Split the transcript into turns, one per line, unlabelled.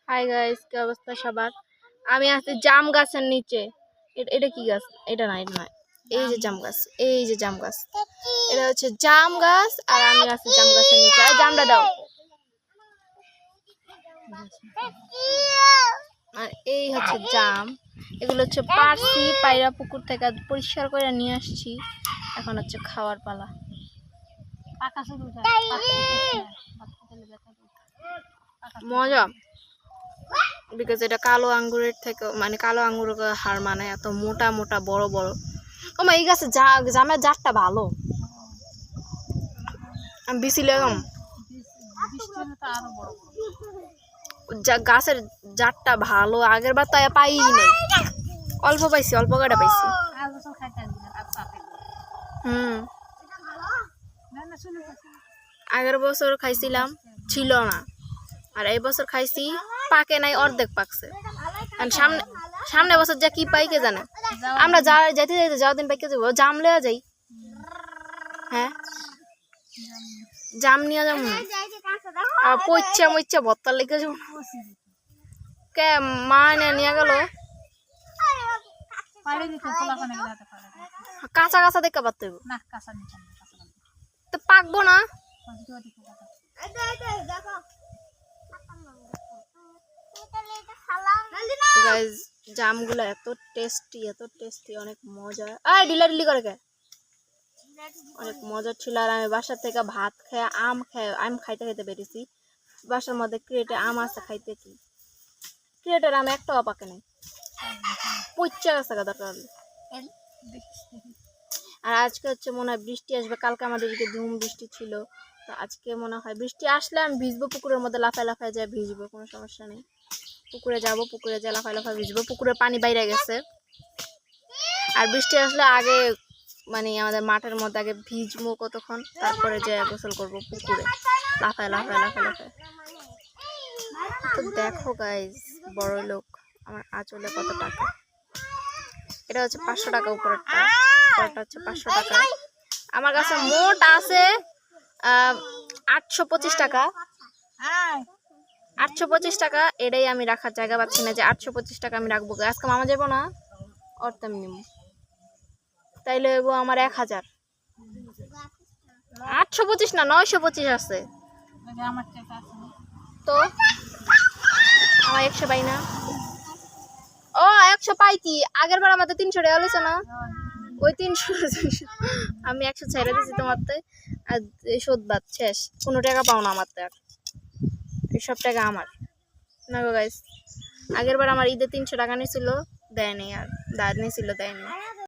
Hi guys, কি অবস্থা সবার? আমি আছি জাম গাছের নিচে। এটা কি গাছ? এটা না, এটা না। এই যে জাম গাছ, এই যে জাম গাছ। এটা হচ্ছে জাম গাছ আর আমি আছি জাম গাছের নিচে। আর জামটা দাও। আর এই হচ্ছে জাম। এগুলো হচ্ছে পারছি, পায়রা পুকুর থেকে পরিষ্কার করে নিয়ে আসছি। এখন হচ্ছে খাওয়ার পালা। মজা, বিকজ এটা কালো আঙ্গুরের থেকে, মানে কালো আঙ্গুরের হার, মানে এত মোটা মোটা বড় বড়। ও মা, এই গাছে জামের জাতটা ভালো। আমি বিছিলাম গাছের জাতটা ভালো। আগের বার তাই পাই নাই, অল্প পাইছি, অল্প কাটা পাইছি। আগের বছর খাইছিলাম, ছিল না। আর এই বছর খাইছি, পাকে নাই, অর্ধেক পাকছে। সামনে বছর যা কি পাই কে জানে। আমরা যাইতে যাইতে যাওয়া দিন পাইকে যাবো, জাম লেয়া যাই। হ্যাঁ, জাম নিয়ে যাবো। আর পইচ্ছা মইচ্ছা ভত্তা লেগে যাবো। কে মা নিয়ে গেল কাঁচা কাঁচা দেখতে পারতে তো পাকবো না। গাইস, জামগুলো এত টেস্টি, এত টেস্টি, অনেক মজা। আয় ডিলি করে কে, অনেক মজা ছিল। আর আমি বাসার থেকে ভাত খেয়ে আম খাইতে খাইতে বেরিয়েছি। বাসার মধ্যে ক্রেটে আম আছে, খাইতে কি ক্রেটের আম একটাও পাকে নাই, পচা গেছে দরকার। আর আজকে হচ্ছে মনে হয় বৃষ্টি আসবে। কালকে আমাদের এদিকে ধুম বৃষ্টি ছিল, তো আজকে মনে হয় বৃষ্টি আসলে আমি ভিজবো, পুকুরের মধ্যে লাফায় লাফায় যায় ভিজবো, কোনো সমস্যা নেই। পুকুরে যাব, পুকুরে যে লাফায় লাফায় ভিজবো। পুকুরের পানি বাইরে গেছে। আর বৃষ্টি আসলে আগে, মানে আমাদের মাঠের মধ্যে আগে ভিজবো কতক্ষণ, তারপরে যে গোসল করবো পুকুরে লাফায় লাফায় লাফায় লাফায়। তো দেখো গাইজ, বড় লোক আমার আঁচলে কত টাকা। এটা হচ্ছে 500 টাকা, উপরেরটা হচ্ছে 500 টাকা। আমার কাছে মোট আছে 825 টাকা। 825 টাকা, এটাই আমি রাখার জায়গা পাচ্ছি না যে 825 টাকা আমি রাখবো। আজকে মামা যাবো না, অর্থাৎ নিব, তাইলে আমার 1000। 825 না, 925 আছে তো। আমার 100 পাই না। ও 100 পাই কি? আগের বার আমাদের 300 টাকা হয়েছে না? ওই 300 আমি 100 ছেড়ে দিয়েছি তোমার। আর শোধ বাদ শেষ, কোনো টাকা পাও না আমার। আর সব টাকা আমার না গো গাইস। আগের বার আমার ঈদে 300 টাকা নিয়েছিল, দেয়নি। আর দাঁড় নিয়েছিল, দেয়নি।